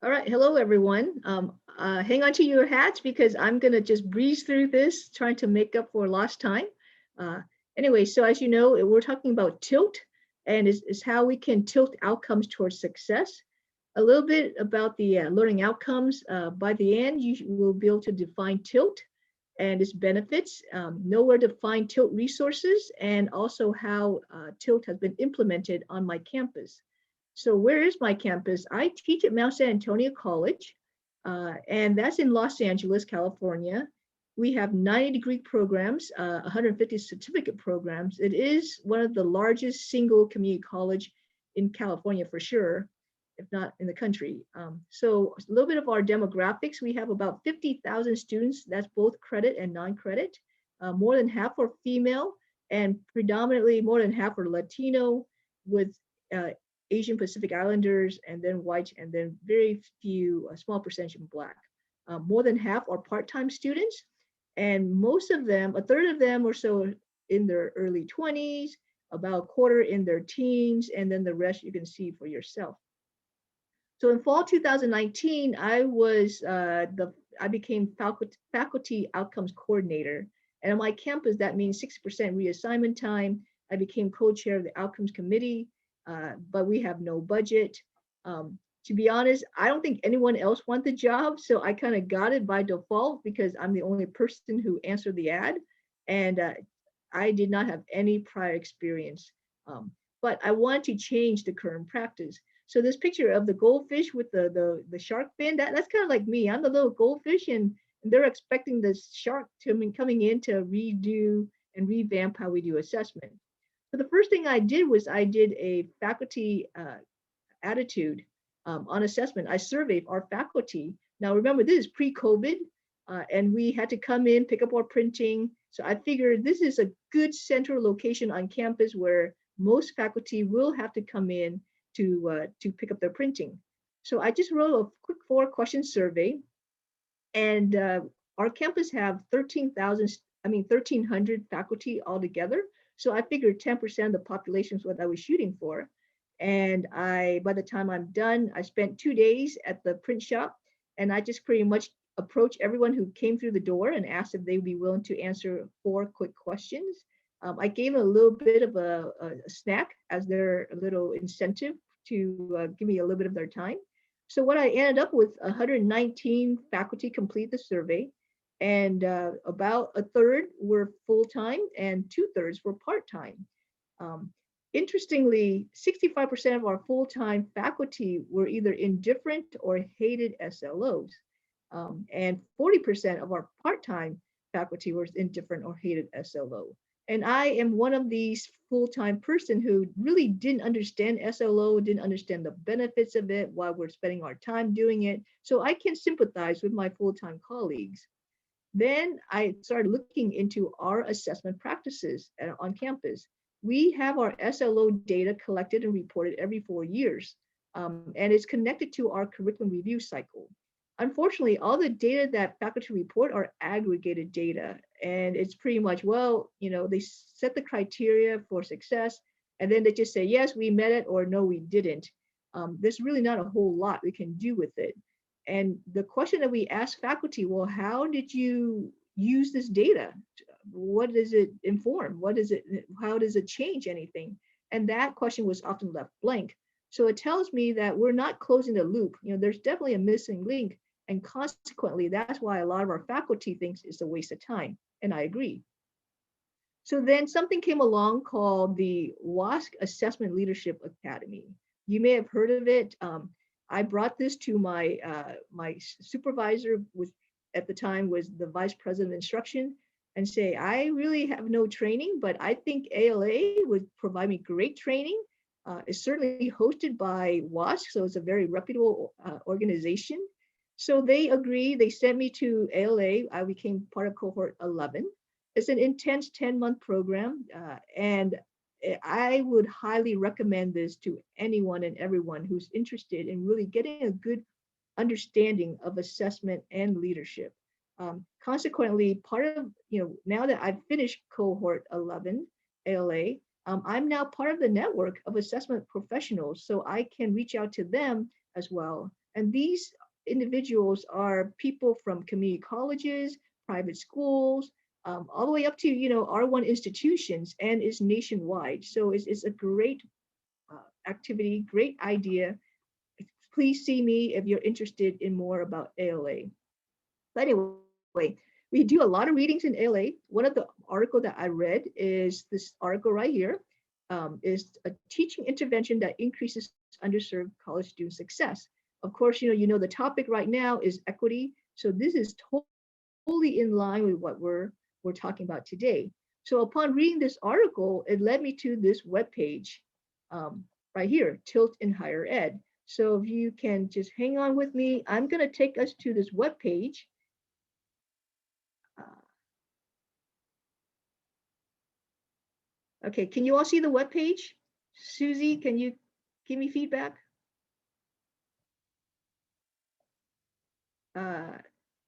All right, hello everyone. Hang on to your hats because I'm gonna just breeze through this, trying to make up for lost time. Uh, anyway, so as you know, we're talking about tilt, and is how we can tilt outcomes towards success. A little bit about the learning outcomes. By the end, you will be able to define tilt and its benefits, know where to find tilt resources, and also how tilt has been implemented on my campus. So where is my campus? I teach at Mount San Antonio College, and that's in Los Angeles, California. We have 90-degree programs, 150 certificate programs. It is one of the largest single community college in California for sure, if not in the country. So a little bit of our demographics, we have about 50,000 students. That's both credit and non-credit. More than half are female, and predominantly more than half are Latino, with uh, Asian Pacific Islanders, and then white, and then very few, a small percentage of Black. More than half are part-time students, and most of them, a third of them or so, in their early 20s, about a quarter in their teens, and then the rest you can see for yourself. So in fall 2019, I became faculty outcomes coordinator, and on my campus that means 60% reassignment time. I became co-chair of the outcomes committee, but we have no budget. To be honest, I don't think anyone else want the job, so I kind of got it by default because I'm the only person who answered the ad, and I did not have any prior experience. Um, but I want to change the current practice. So this picture of the goldfish with the shark fin, that's kind of like me. I'm the little goldfish, and they're expecting the shark to coming in to redo and revamp how we do assessment. So the first thing I did was I did a faculty attitude on assessment. I surveyed our faculty. Now remember, this is pre-COVID, and we had to come in, pick up our printing. So I figured this is a good central location on campus where most faculty will have to come in to pick up their printing. So I just wrote a quick 4-question survey, and our campus have 1,300 faculty altogether. So I figured 10% of the population is what I was shooting for. And by the time I'm done, I spent 2 days at the print shop, and I just pretty much approached everyone who came through the door and asked if they would be willing to answer 4 quick questions. I gave them a little bit of a snack as their little incentive to give me a little bit of their time. So what I ended up with, 119 faculty complete the survey, and about a third were full-time and 2/3 were part-time. Um, Interestingly, 65% of our full-time faculty were either indifferent or hated SLOs, and 40% of our part-time faculty were indifferent or hated SLO. And I am one of these full-time person who really didn't understand SLO, didn't understand the benefits of it while we're spending our time doing it. So I can sympathize with my full-time colleagues. Then I started looking into our assessment practices on campus. We have our SLO data collected and reported every 4 years, and it's connected to our curriculum review cycle. Unfortunately, all the data that faculty report are aggregated data, and it's pretty much, well, they set the criteria for success, and then they just say, yes, we met it, or no, we didn't. There's really not a whole lot we can do with it. And the question that we ask faculty, well, how did you use this data? What does it inform? How does it change anything? And that question was often left blank. So it tells me that we're not closing the loop. There's definitely a missing link. And consequently, that's why a lot of our faculty thinks it's a waste of time. And I agree. So then something came along called the WASC Assessment Leadership Academy. You may have heard of it. I brought this to my supervisor, which at the time was the vice president of instruction, and say, I really have no training, but I think ALA would provide me great training. It's certainly hosted by WASC, so it's a very reputable organization. So they agreed. They sent me to ALA. I became part of cohort 11. It's an intense 10-month program, and I would highly recommend this to anyone and everyone who's interested in really getting a good understanding of assessment and leadership. Consequently, part of, now that I've finished cohort 11, ALA, I'm now part of the network of assessment professionals, so I can reach out to them as well And these individuals are people from community colleges, private schools, all the way up to, R1 institutions, and is nationwide. So it's a great activity, great idea. Please see me if you're interested in more about ALA. But anyway, we do a lot of readings in ALA. One of the article that I read is this article right here, is a teaching intervention that increases underserved college student success. Of course, the topic right now is equity. So this is totally in line with what we're talking about today. So upon reading this article, it led me to this webpage right here, Tilt in Higher Ed. So if you can just hang on with me, I'm going to take us to this webpage. Okay, can you all see the webpage? Susie, can you give me feedback?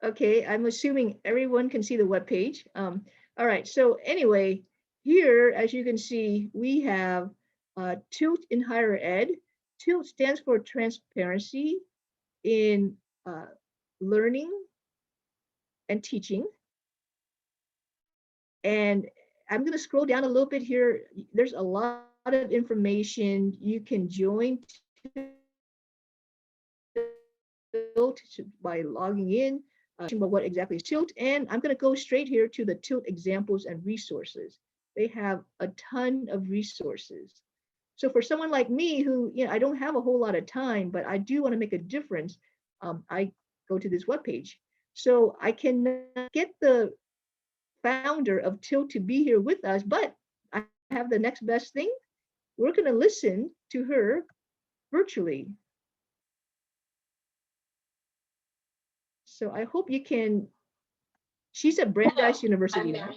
Okay, I'm assuming everyone can see the webpage. All right, so anyway, here, as you can see, we have TILT in Higher Ed. TILT stands for Transparency in Learning and Teaching. And I'm going to scroll down a little bit here. There's a lot of information. You can join TILT by logging in, about what exactly is TILT. And I'm going to go straight here to the TILT examples and resources. They have a ton of resources. So for someone like me who, I don't have a whole lot of time, but I do want to make a difference, I go to this webpage. So I cannot get the founder of TILT to be here with us, but I have the next best thing. We're going to listen to her virtually. So I hope you can. She's at Brandeis University now.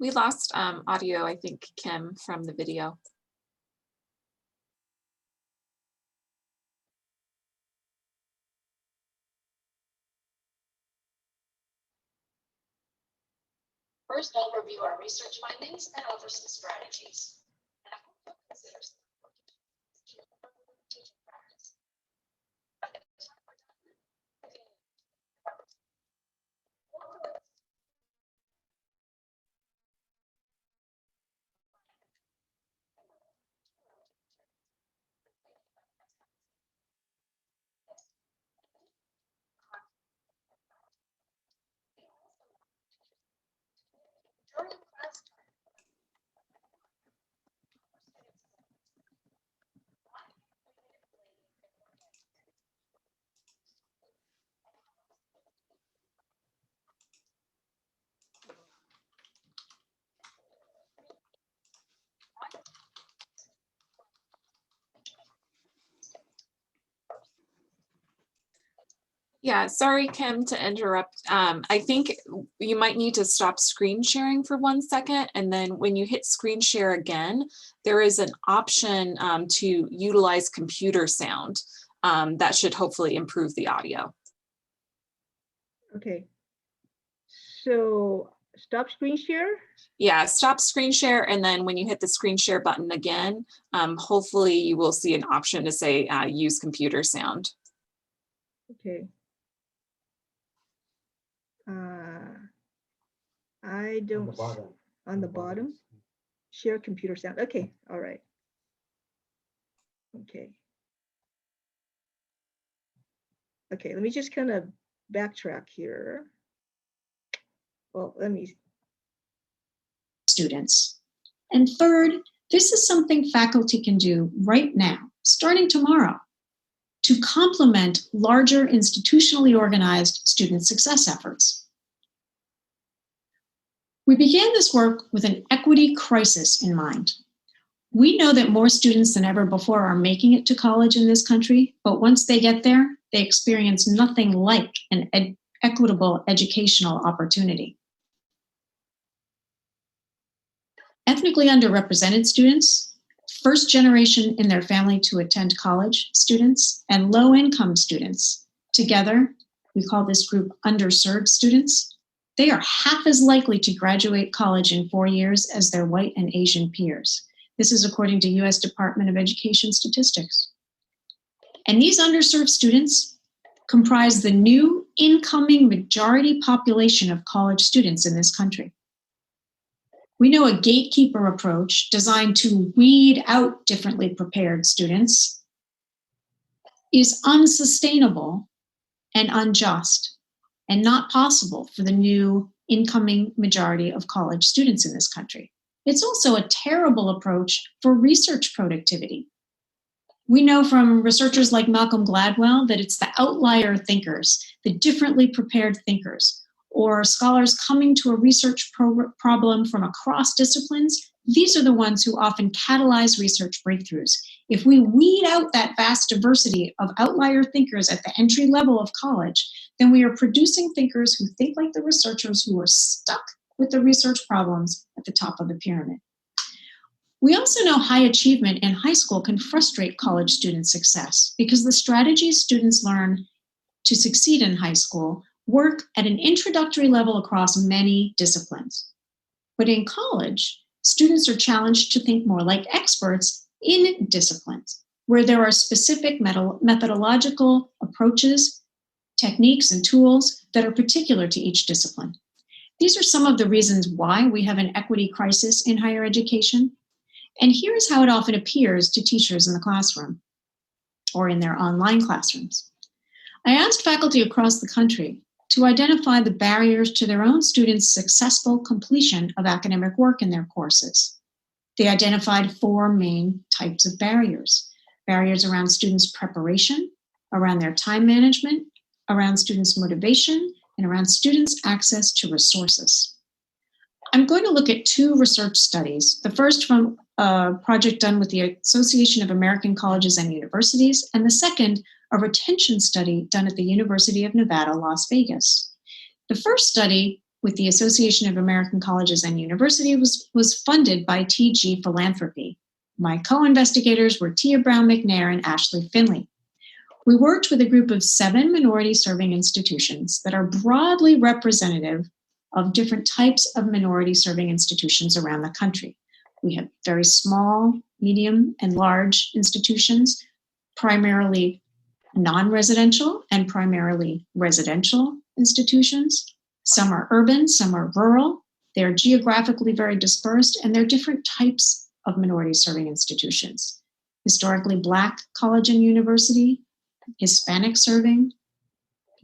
We lost audio, I think, Kim, from the video. First, I'll review our research findings and offer some strategies. And I hope you'll consider some teaching practice. During class time, Yeah, sorry, Kim, to interrupt. I think you might need to stop screen sharing for 1 second. And then when you hit screen share again, there is an option to utilize computer sound that should hopefully improve the audio. Okay. So stop screen share? Yeah, stop screen share. And then when you hit the screen share button again, hopefully you will see an option to say use computer sound. Okay. I don't, on the bottom, share computer sound. Okay, all right. Okay. Okay, let me just kind of backtrack here. Well, let me. Students. And third, this is something faculty can do right now, starting tomorrow, to complement larger institutionally organized student success efforts. We began this work with an equity crisis in mind. We know that more students than ever before are making it to college in this country, but once they get there, they experience nothing like an equitable educational opportunity. Ethnically underrepresented students, first generation in their family to attend college students, and low-income students together We call this group underserved students. They are half as likely to graduate college in 4 years as their white and Asian peers. This is according to US Department of Education statistics. And these underserved students comprise the new incoming majority population of college students in this country. We know a gatekeeper approach designed to weed out differently prepared students is unsustainable and unjust and not possible for the new incoming majority of college students in this country. It's also a terrible approach for research productivity. We know from researchers like Malcolm Gladwell that it's the outlier thinkers, the differently prepared thinkers, or scholars coming to a research problem from across disciplines. These are the ones who often catalyze research breakthroughs. If we weed out that vast diversity of outlier thinkers at the entry level of college, then we are producing thinkers who think like the researchers who are stuck with the research problems at the top of the pyramid. We also know high achievement in high school can frustrate college student success because the strategies students learn to succeed in high school work at an introductory level across many disciplines. But in college, students are challenged to think more like experts in disciplines, where there are specific methodological approaches, techniques, and tools that are particular to each discipline. These are some of the reasons why we have an equity crisis in higher education. And here's how it often appears to teachers in the classroom or in their online classrooms. I asked faculty across the country to identify the barriers to their own students' successful completion of academic work in their courses. They identified 4 main types of barriers. Barriers around students' preparation, around their time management, around students' motivation, and around students' access to resources. I'm going to look at 2 research studies. The first from a project done with the Association of American Colleges and Universities, and the second, a retention study done at the University of Nevada, Las Vegas. The first study with the Association of American Colleges and Universities was funded by TG Philanthropy. My co-investigators were Tia Brown McNair and Ashley Finley. We worked with a group of 7 minority-serving institutions that are broadly representative of different types of minority-serving institutions around the country. We have very small, medium, and large institutions, primarily non-residential and primarily residential institutions. Some are urban, some are rural. They're geographically very dispersed, and they're different types of minority-serving institutions. Historically Black college and university, Hispanic serving,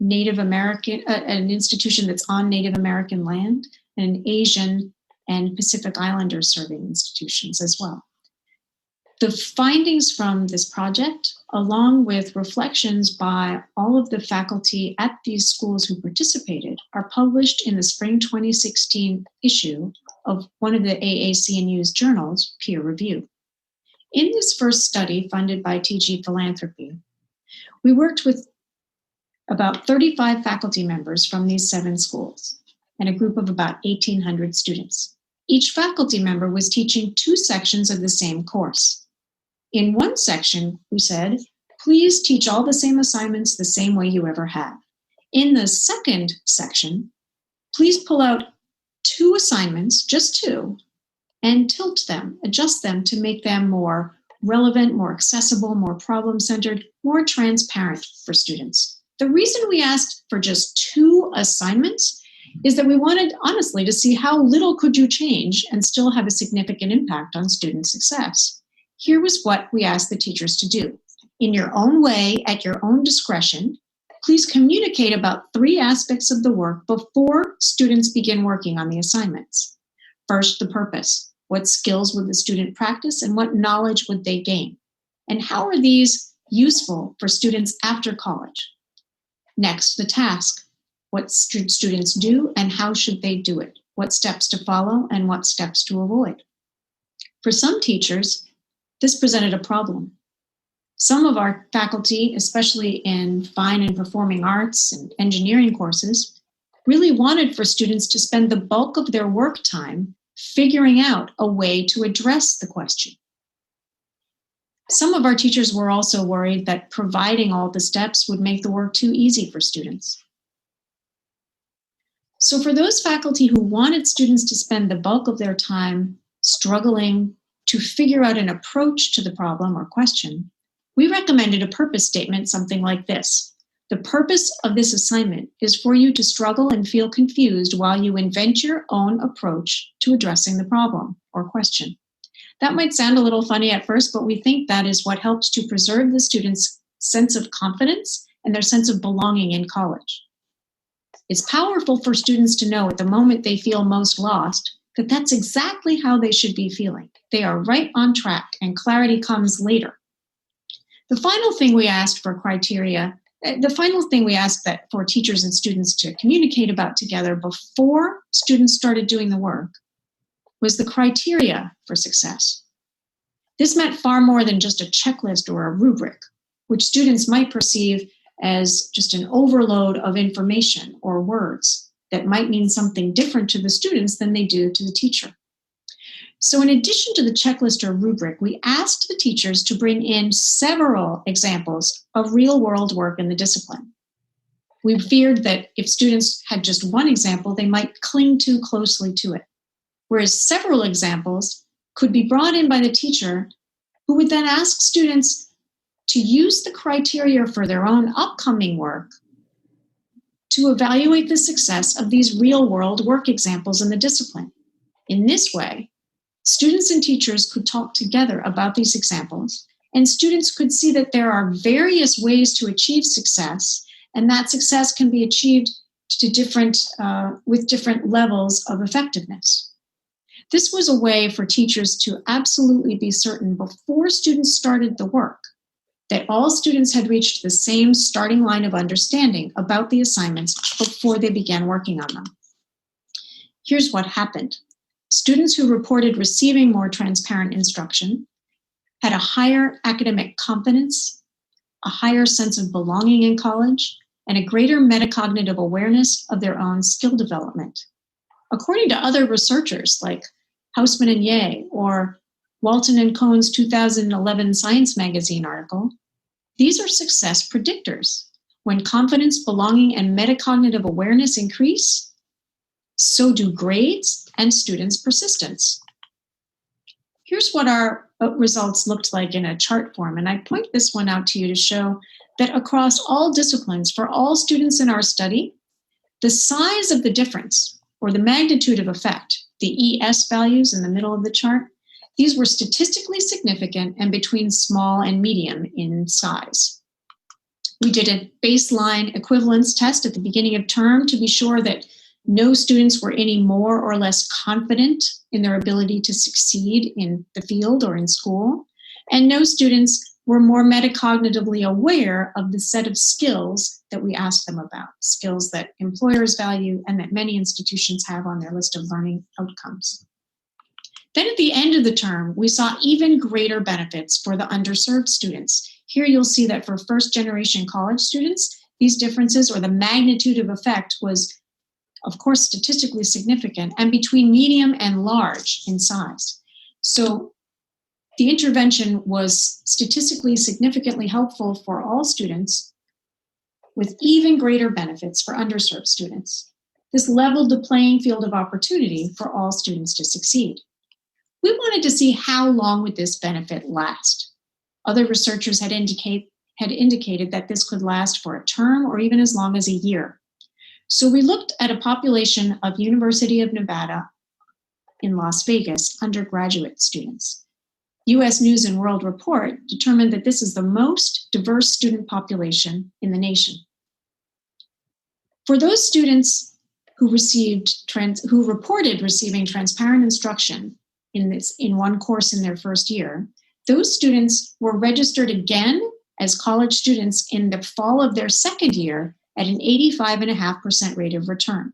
Native American, an institution that's on Native American land, and an Asian and Pacific Islander serving institutions as well. The findings from this project, along with reflections by all of the faculty at these schools who participated, are published in the spring 2016 issue of one of the AAC&U's journals, Peer Review. In this first study funded by TG Philanthropy, we worked with about 35 faculty members from these 7 schools and a group of about 1,800 students. Each faculty member was teaching 2 sections of the same course. In one section, we said, please teach all the same assignments the same way you ever have. In the second section, please pull out 2 assignments, just 2, and tilt them, adjust them to make them more relevant, more accessible, more problem-centered, more transparent for students. The reason we asked for just 2 assignments is that we wanted, honestly, to see how little could you change and still have a significant impact on student success. Here was what we asked the teachers to do. In your own way, at your own discretion, please communicate about 3 aspects of the work before students begin working on the assignments. First, the purpose. What skills would the student practice and what knowledge would they gain? And how are these useful for students after college? Next, the task. What should students do and how should they do it? What steps to follow and what steps to avoid? For some teachers, this presented a problem. Some of our faculty, especially in fine and performing arts and engineering courses, really wanted for students to spend the bulk of their work time figuring out a way to address the question. Some of our teachers were also worried that providing all the steps would make the work too easy for students. So for those faculty who wanted students to spend the bulk of their time struggling to figure out an approach to the problem or question, we recommended a purpose statement, something like this. The purpose of this assignment is for you to struggle and feel confused while you invent your own approach to addressing the problem or question. That might sound a little funny at first, but we think that is what helps to preserve the students' sense of confidence and their sense of belonging in college. It's powerful for students to know at the moment they feel most lost that that's exactly how they should be feeling. They are right on track and clarity comes later. The final thing we asked for that for teachers and students to communicate about together before students started doing the work was the criteria for success. This meant far more than just a checklist or a rubric, which students might perceive as just an overload of information or words that might mean something different to the students than they do to the teacher. So in addition to the checklist or rubric, we asked the teachers to bring in several examples of real-world work in the discipline. We feared that if students had just one example, they might cling too closely to it, whereas several examples could be brought in by the teacher, who would then ask students to use the criteria for their own upcoming work to evaluate the success of these real-world work examples in the discipline. In this way, students and teachers could talk together about these examples, and students could see that there are various ways to achieve success, and that success can be achieved with different levels of effectiveness. This was a way for teachers to absolutely be certain before students started the work that all students had reached the same starting line of understanding about the assignments before they began working on them. Here's what happened. Students who reported receiving more transparent instruction had a higher academic confidence, a higher sense of belonging in college, and a greater metacognitive awareness of their own skill development. According to other researchers like Hausman and Ye or Walton and Cohn's 2011 Science Magazine article, these are success predictors. When confidence, belonging, and metacognitive awareness increase, so do grades and students' persistence. Here's what our results looked like in a chart form, and I point this one out to you to show that across all disciplines, for all students in our study, the size of the difference, or the magnitude of effect, the ES values in the middle of the chart, these were statistically significant and between small and medium in size. We did a baseline equivalence test at the beginning of term to be sure that no students were any more or less confident in their ability to succeed in the field or in school, and no students were more metacognitively aware of the set of skills that we asked them about, skills that employers value and that many institutions have on their list of learning outcomes. Then at the end of the term, we saw even greater benefits for the underserved students. Here you'll see that for first-generation college students, these differences or the magnitude of effect was, of course, statistically significant and between medium and large in size. So the intervention was statistically significantly helpful for all students with even greater benefits for underserved students. This leveled the playing field of opportunity for all students to succeed. We wanted to see how long would this benefit last. Other researchers had indicated that this could last for a term or even as long as a year. So we looked at a population of University of Nevada in Las Vegas undergraduate students. US News and World Report determined that this is the most diverse student population in the nation. For those students who reported receiving transparent instruction in one course in their first year, those students were registered again as college students in the fall of their second year at an 85.5% rate of return.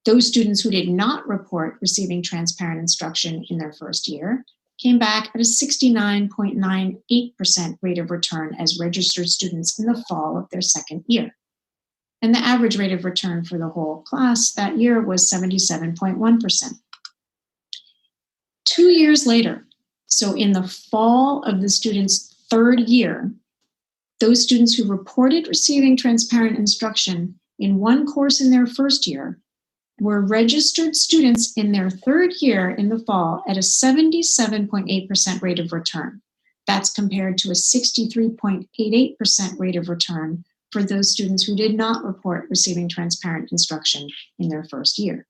Those students who did not report receiving transparent instruction in their first year came back at a 69.98% rate of return as registered students in the fall of their second year. And the average rate of return for the whole class that year was 77.1%. 2 years later, so in the fall of the student's third year, those students who reported receiving transparent instruction in one course in their first year were registered students in their third year in the fall at a 77.8% rate of return. That's compared to a 63.88% rate of return for those students who did not report receiving transparent instruction in their first year.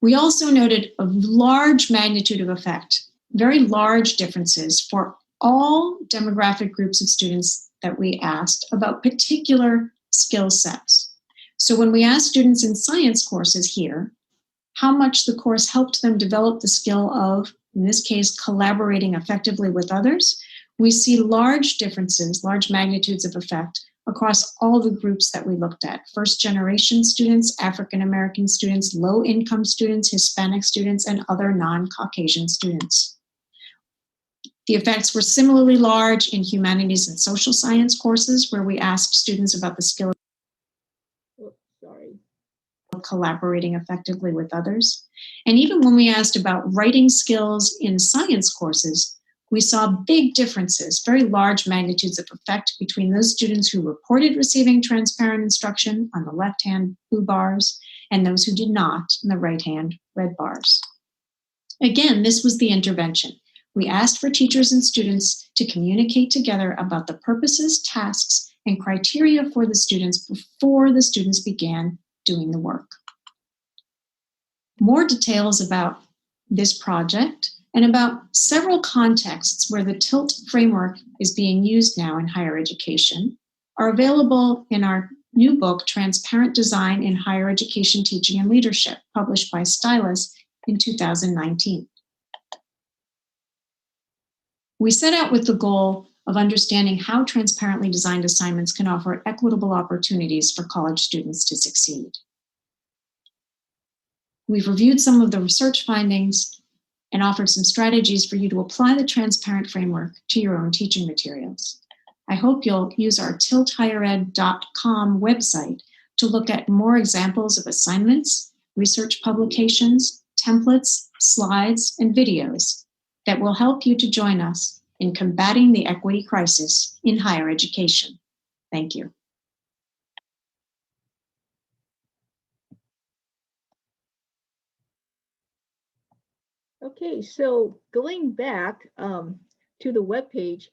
We also noted a large magnitude of effect, very large differences for all demographic groups of students that we asked about particular skill sets. So when we asked students in science courses here how much the course helped them develop the skill of, in this case, collaborating effectively with others, we see large differences, large magnitudes of effect across all the groups that we looked at. First generation students, African American students, low income students, Hispanic students, and other non-Caucasian students. The effects were similarly large in humanities and social science courses where we asked students about the skill of collaborating effectively with others. And even when we asked about writing skills in science courses, we saw big differences, very large magnitudes of effect between those students who reported receiving transparent instruction on the left-hand blue bars and those who did not on the right-hand red bars. Again, this was the intervention. We asked for teachers and students to communicate together about the purposes, tasks, and criteria for the students before the students began doing the work. More details about this project and about several contexts where the TILT framework is being used now in higher education are available in our new book, Transparent Design in Higher Education Teaching and Leadership, published by Stylus in 2019. We set out with the goal of understanding how transparently designed assignments can offer equitable opportunities for college students to succeed. We've reviewed some of the research findings and offered some strategies for you to apply the transparent framework to your own teaching materials. I hope you'll use our tilthighered.com website to look at more examples of assignments, research publications, templates, slides, and videos that will help you to join us in combating the equity crisis in higher education. Thank you. Okay, so going back to the webpage,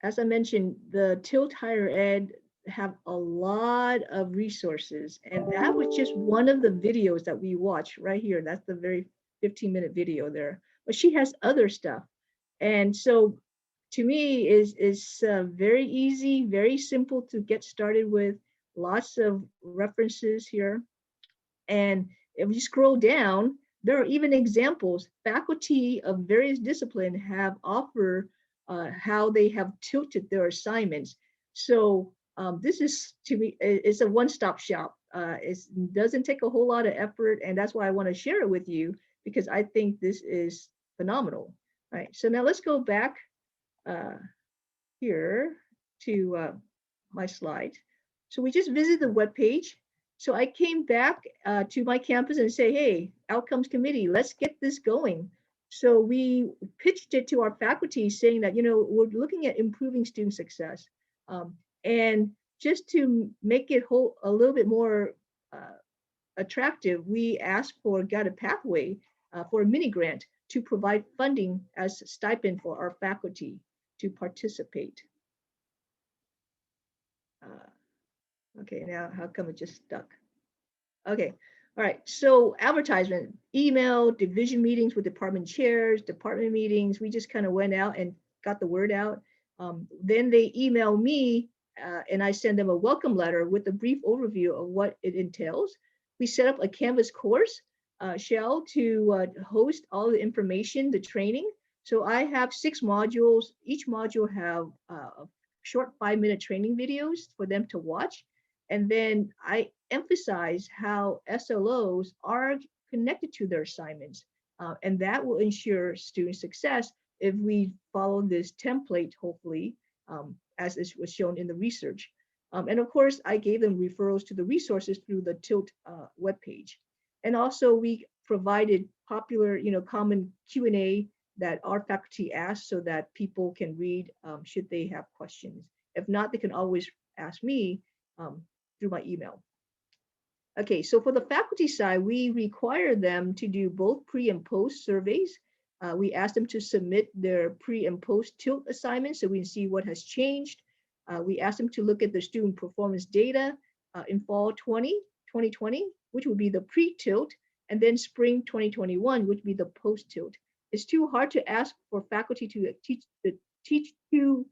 as I mentioned, the Tilt Higher Ed have a lot of resources, and that was just one of the videos that we watched right here. That's the very 15-minute video there, but she has other stuff. And so to me is very easy, very simple to get started with, lots of references here. And if you scroll down, there are even examples. Faculty of various disciplines have offered how they have tilted their assignments. So this is, to me, it's a one-stop shop. It doesn't take a whole lot of effort, and that's why I want to share it with you, because I think this is phenomenal. All right, so now let's go back here to my slide. So we just visited the webpage. So I came back to my campus and say, hey, outcomes committee, let's get this going. So we pitched it to our faculty saying that, we're looking at improving student success. And just to make it a little bit more attractive, we asked for Guided Pathway for a mini grant to provide funding as a stipend for our faculty to participate. Okay, now how come it just stuck? Okay, all right, so advertisement, email, division meetings with department chairs, department meetings, we just kind of went out and got the word out. Then they email me and I send them a welcome letter with a brief overview of what it entails. We set up a Canvas course shell to host all the information, the training. So I have 6 modules. Each module have short 5-minute training videos for them to watch. And then I emphasize how SLOs are connected to their assignments. And that will ensure student success if we follow this template, hopefully, as it was shown in the research. And of course, I gave them referrals to the resources through the TILT webpage. And also we provided popular, common Q&A that our faculty asked so that people can read should they have questions. If not, they can always ask me through my email. Okay, so for the faculty side, we require them to do both pre and post surveys. We ask them to submit their pre and post tilt assignments so we can see what has changed. We ask them to look at the student performance data in fall 2020, which would be the pre-tilt, and then spring 2021, which would be the post-tilt. It's too hard to ask for faculty to teach two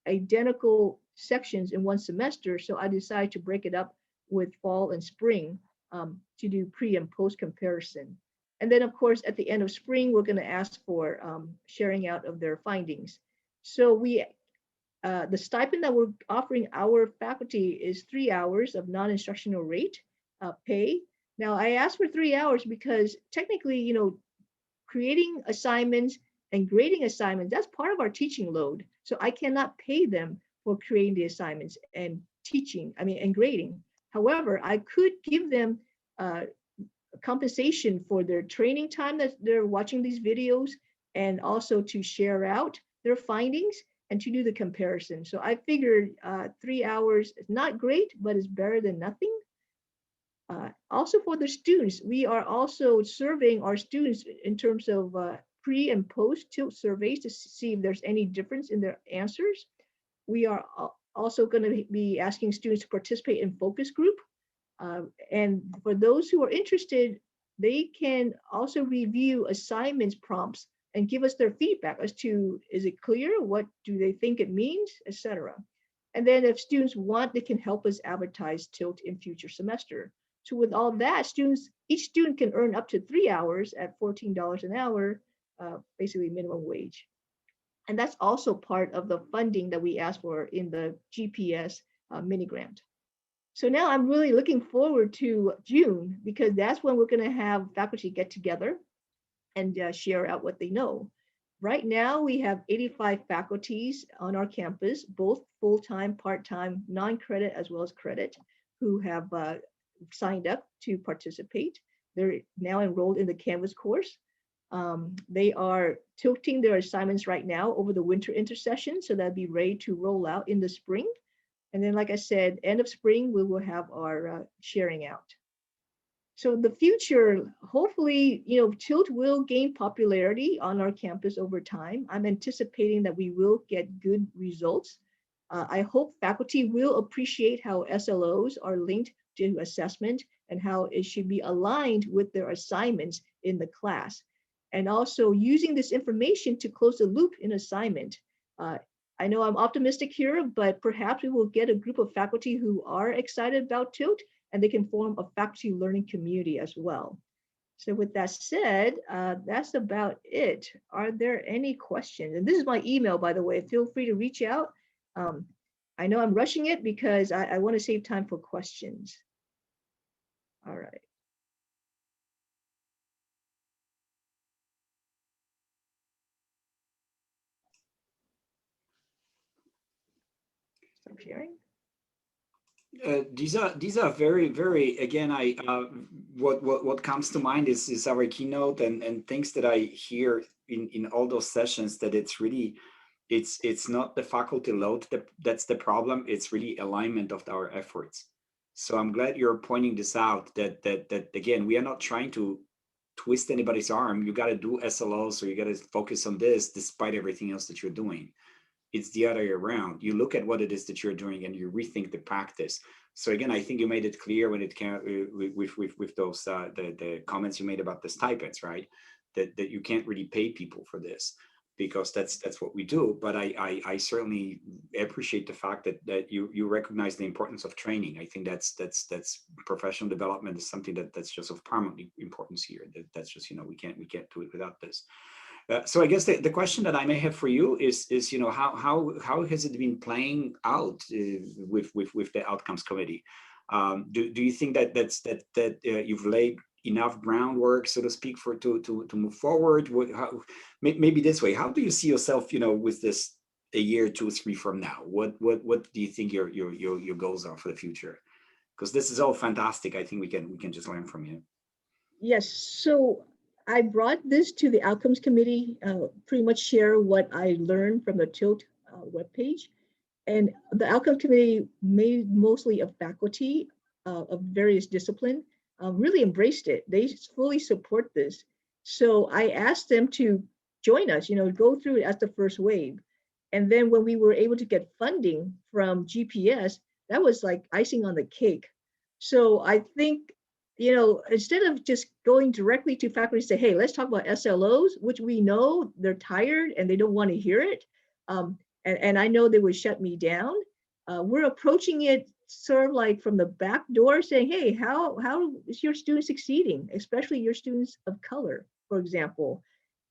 identical sections in one semester, so I decided to break it up with fall and spring to do pre and post comparison. And then of course, at the end of spring, we're gonna ask for sharing out of their findings. So the stipend that we're offering our faculty is 3 hours of non-instructional rate pay. Now I asked for 3 hours because technically, you know, creating assignments and grading assignments, that's part of our teaching load. So I cannot pay them for creating the assignments and teaching, and grading. However, I could give them compensation for their training time that they're watching these videos, and also to share out their findings and to do the comparison. So I figured 3 hours is not great, but it's better than nothing. Also for the students, we are also surveying our students in terms of pre and post tilt surveys to see if there's any difference in their answers. We are also going to be asking students to participate in focus group. And for those who are interested, they can also review assignments prompts and give us their feedback as to, is it clear? What do they think it means, etc. And then if students want, they can help us advertise tilt in future semester. So with all that, each student can earn up to 3 hours at $14 an hour, basically minimum wage. And that's also part of the funding that we asked for in the GPS mini grant. So now I'm really looking forward to June, because that's when we're going to have faculty get together and share out what they know. Right now, we have 85 faculties on our campus, both full-time, part-time, non-credit as well as credit, who have signed up to participate. They're now enrolled in the Canvas course. They are tilting their assignments right now over the winter intersession, so that'll be ready to roll out in the spring. And then, like I said, end of spring, we will have our sharing out. So in the future, hopefully, tilt will gain popularity on our campus over time. I'm anticipating that we will get good results. I hope faculty will appreciate how SLOs are linked to assessment and how it should be aligned with their assignments in the class. And also using this information to close the loop in assignment. I know I'm optimistic here, but perhaps we will get a group of faculty who are excited about tilt, and they can form a faculty learning community as well. So with that said, that's about it. Are there any questions? And this is my email, by the way. Feel free to reach out. I know I'm rushing it because I want to save time for questions. All right. Stop sharing. These are very, very, again, what comes to mind is our keynote and things that I hear in all those sessions, that it's really, it's not the faculty load that's the problem. It's really alignment of our efforts. So I'm glad you're pointing this out, that again, we are not trying to twist anybody's arm. You got to do SLOs, or you got to focus on this despite everything else that you're doing. It's the other way around. You look at what it is that you're doing and you rethink the practice. So again, I think you made it clear when it came with those the comments you made about the stipends, right? That you can't really pay people for this, because that's what we do. But I certainly appreciate the fact that you recognize the importance of training. I think that's professional development is something that's just of paramount importance here. That's just, we can't do it without this. So I guess the question that I may have for you is how has it been playing out with the outcomes committee? Do you think that you've laid enough groundwork, so to speak, to move forward? Maybe this way, how do you see yourself, with this a year, 2 or 3 from now? What do you think your goals are for the future? Because this is all fantastic. I think we can just learn from you. Yes. So I brought this to the outcomes committee, pretty much share what I learned from the TILT webpage. And the outcomes committee made mostly of faculty. of various discipline really embraced it. They fully support this. So I asked them to join us, go through it as the first wave. And then when we were able to get funding from GPS, that was like icing on the cake. So I think, instead of just going directly to faculty and say, hey, let's talk about SLOs, which we know they're tired and they don't want to hear it. And I know they would shut me down. We're approaching it sort of like from the back door saying, hey, how is your student succeeding, especially your students of color, for example.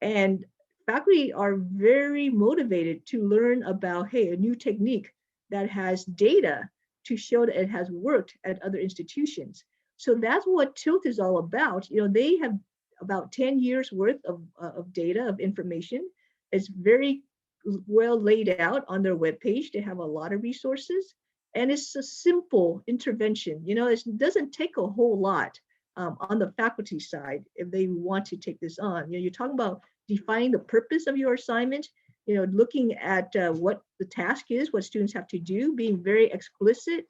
And faculty are very motivated to learn about, hey, a new technique that has data to show that it has worked at other institutions. So that's what TILT is all about. They have about 10 years worth of data, of information. It's very well laid out on their webpage. They have a lot of resources. And it's a simple intervention. It doesn't take a whole lot on the faculty side if they want to take this on. You're talking about defining the purpose of your assignment, looking at what the task is, what students have to do, being very explicit.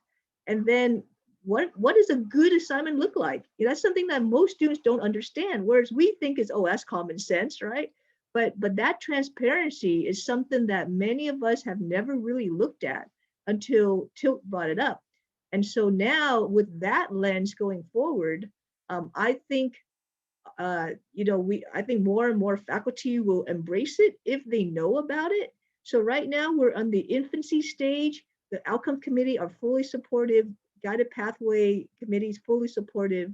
And then what does a good assignment look like? That's something that most students don't understand, whereas we think is, oh, that's common sense, right? But that transparency is something that many of us have never really looked at until TILT brought it up. And so now with that lens going forward, I think I think more and more faculty will embrace it if they know about it. So right now we're on the infancy stage. The outcome committee are fully supportive. Guided pathway committee is fully supportive.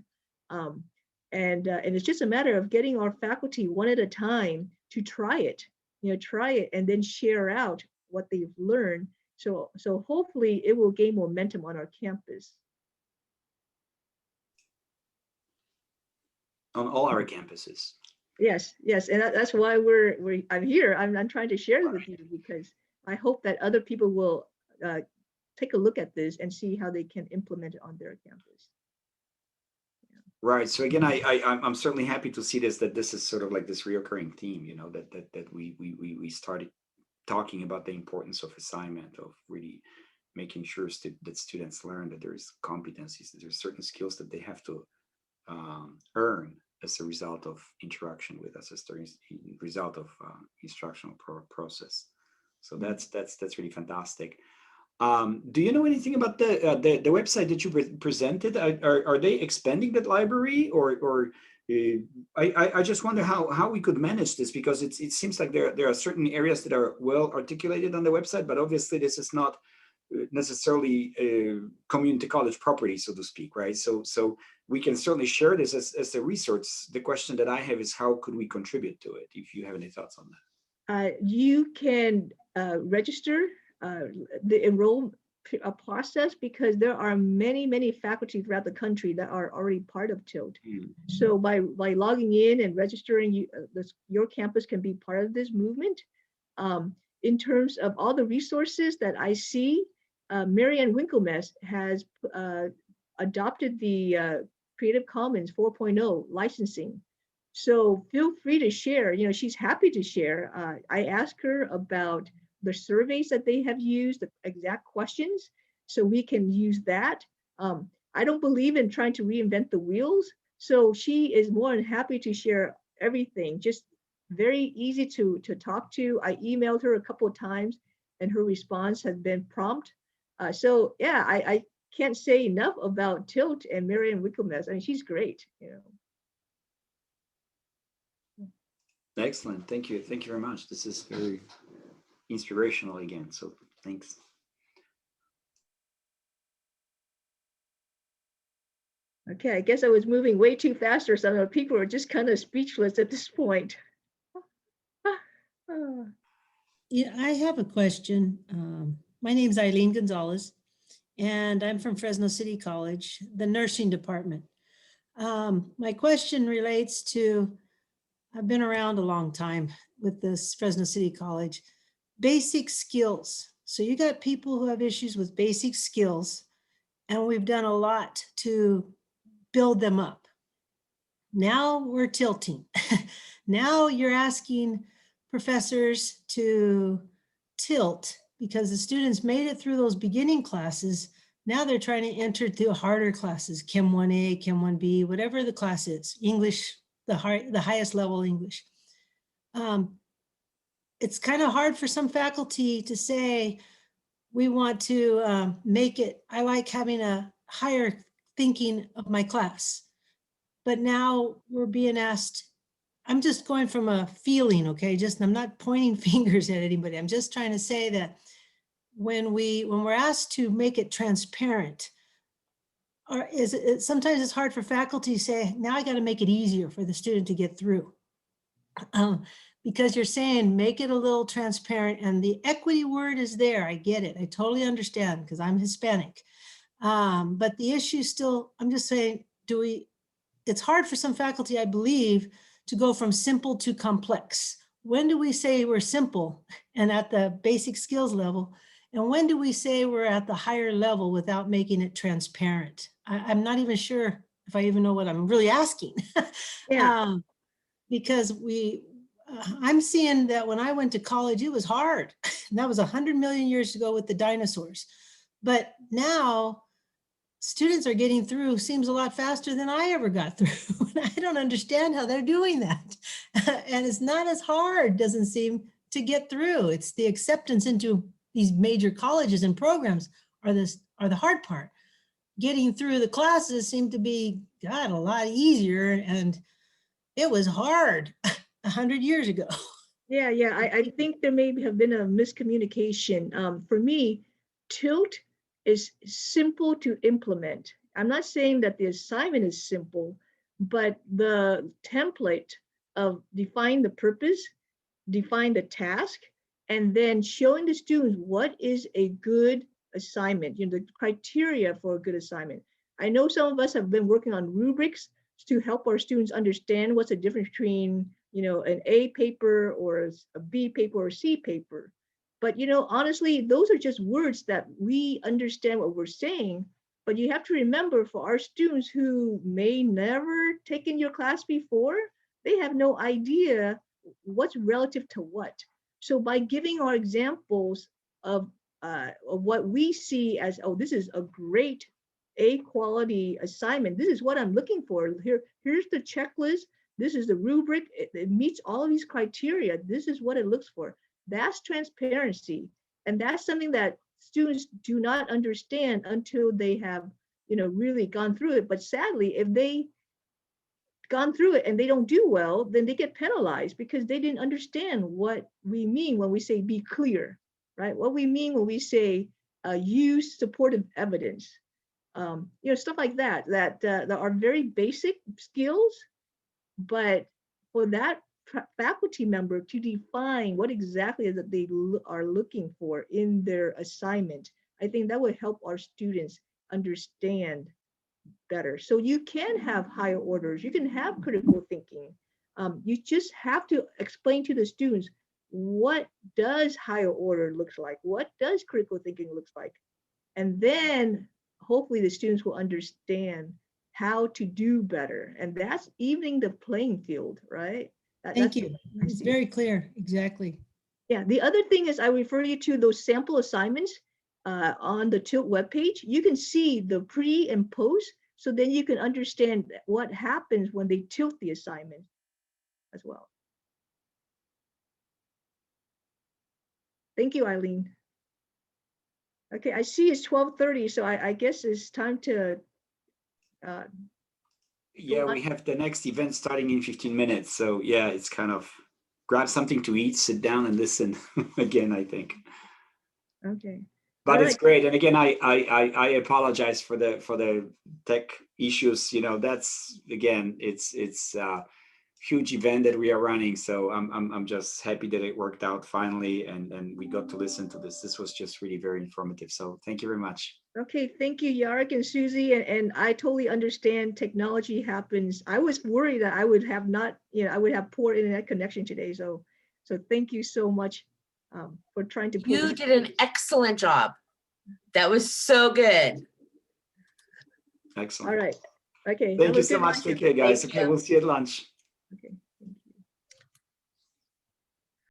And it's just a matter of getting our faculty one at a time to try it, and then share out what they've learned. So hopefully it will gain momentum on our campus. On all our campuses. Yes, and that's why I'm here. I'm trying to share it with you because I hope that other people will take a look at this and see how they can implement it on their campus. Right. So again, I'm certainly happy to see that this is sort of like this reoccurring theme, that we started talking about the importance of assignment, of really making sure that students learn that there's competencies, that there's certain skills that they have to earn as a result of interaction with us, as a result of instructional process. So that's really fantastic. Do you know anything about the website that you presented? Are they expanding that library, or I just wonder how we could manage this, because it seems like there are certain areas that are well articulated on the website, but obviously this is not necessarily community college property, so to speak, right? So we can certainly share this as a resource. The question that I have is, how could we contribute to it? If you have any thoughts on that. You can register the enrollment process, because there are many faculty throughout the country that are already part of TILT. So by logging in and registering, your campus can be part of this movement. In terms of all the resources that I see, Marianne Winklemes has adopted the Creative Commons 4.0 licensing. So feel free to share. She's happy to share. I asked her about the surveys that they have used, the exact questions, so we can use that. I don't believe in trying to reinvent the wheels, so she is more than happy to share everything. Just very easy to talk to. I emailed her a couple of times and her response has been prompt. So yeah, I can't say enough about TILT and Marianne Winklemes. I mean, she's great. Excellent. Thank you very much. This is very inspirational again, so thanks. Okay, I guess I was moving way too fast, or some people are just kind of speechless at this point. Yeah, I have a question. My name's Eileen Gonzalez, and I'm from Fresno City College, the nursing department. My question relates to, I've been around a long time with this Fresno City College, basic skills. So you got people who have issues with basic skills, and we've done a lot to build them up. Now we're tilting. Now you're asking professors to tilt because the students made it through those beginning classes, Now they're trying to enter through harder classes, Chem 1A, Chem 1B, whatever the class is, English, the highest level English. It's kind of hard for some faculty to say, we want to make it, I like having a higher thinking of my class. But now we're being asked, I'm just going from a feeling, okay? I'm not pointing fingers at anybody. I'm just trying to say that when we're asked to make it transparent, or sometimes it's hard for faculty to say, now I got to make it easier for the student to get through. Because you're saying, make it a little transparent, and the equity word is there. I get it. I totally understand because I'm Hispanic. But the issue still, I'm just saying, it's hard for some faculty, I believe, to go from simple to complex. When do we say we're simple and at the basic skills level? And when do we say we're at the higher level without making it transparent? I'm not even sure if I even know what I'm really asking. Yeah. Because I'm seeing that when I went to college, it was hard. That was 100 million years ago with the dinosaurs. But now students are getting through, seems a lot faster than I ever got through. I don't understand how they're doing that. And it's not as hard, doesn't seem, to get through. It's the acceptance into these major colleges and programs are the hard part. Getting through the classes seemed to be, God, a lot easier. And it was hard 100 years ago. Yeah, I think there may have been a miscommunication. For me, TILT is simple to implement. I'm not saying that the assignment is simple, but the template of define the purpose, define the task, and then showing the students what is a good assignment, the criteria for a good assignment. I know some of us have been working on rubrics to help our students understand what's the difference between an A paper or a B paper or a C paper. But honestly, those are just words that we understand what we're saying. But you have to remember, for our students who may never taken your class before, they have no idea what's relative to what. So by giving our examples of what we see as, oh, this is a great A quality assignment. This is what I'm looking for. Here's the checklist. This is the rubric. It meets all of these criteria. This is what it looks for. That's transparency. And that's something that students do not understand until they have, really gone through it. But sadly, if they gone through it and they don't do well, then they get penalized because they didn't understand what we mean when we say be clear, right? What we mean when we say use supportive evidence. Stuff like that are very basic skills, but for that faculty member to define what exactly is that they are looking for in their assignment, I think that would help our students understand better. So you can have higher orders, you can have critical thinking. You just have to explain to the students, what does higher order looks like? What does critical thinking looks like? And then hopefully the students will understand how to do better. And that's evening the playing field, right? Thank you. It's very clear. Exactly. Yeah. The other thing is I refer you to those sample assignments on the TILT webpage. You can see the pre and post, so then you can understand what happens when they tilt the assignment as well. Thank you, Eileen. Okay, I see it's 12:30, so I guess it's time to yeah, we have the next event starting in 15 minutes. So yeah, it's kind of grab something to eat, sit down and listen again, I think. Okay. But All it's right. great. And again, I apologize for the tech issues. That's, again, it's a huge event that we are running. So I'm just happy that it worked out finally, and we got to listen to this. This was just really very informative. So thank you very much. Okay, thank you, Yarek and Susie. And I totally understand technology happens. I was worried that I would have I would have poor internet connection today. So thank you so much for trying to. You did an excellent job. That was so good. Excellent. All right. Okay. Thank you so much. Take care, guys. Okay, we'll see you at lunch. Okay.